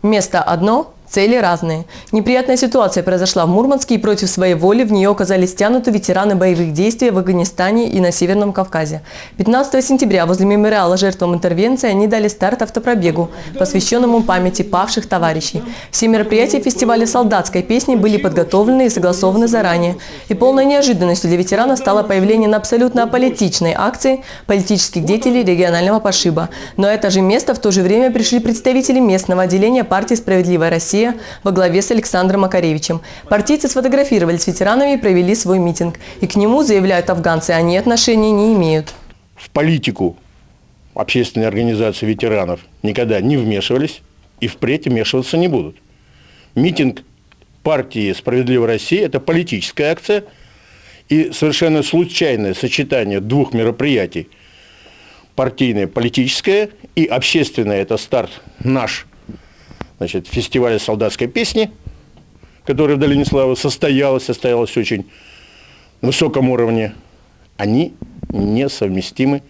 Место одно, цели разные. Неприятная ситуация произошла в Мурманске, и против своей воли в нее оказались стянуты ветераны боевых действий в Афганистане и на Северном Кавказе. 15 сентября возле мемориала жертвам интервенции они дали старт автопробегу, посвященному памяти павших товарищей. Все мероприятия фестиваля солдатской песни были подготовлены и согласованы заранее. И полной неожиданностью для ветеранов стало появление на абсолютно аполитичной акции политических деятелей регионального пошиба. Но это же место в то же время пришли представители местного отделения партии «Справедливая Россия» во главе с Александром Макаревичем. Партийцы сфотографировались с ветеранами и провели свой митинг. И к нему, заявляют афганцы, они отношения не имеют. В политику общественной организации ветеранов никогда не вмешивались и впредь вмешиваться не будут. Митинг партии «Справедливая Россия» – это политическая акция, и совершенно случайное сочетание двух мероприятий – партийное, политическое и общественное – это старт наш, значит, фестиваля солдатской песни, который в Долине Славы состоялось очень высоком уровне, они несовместимы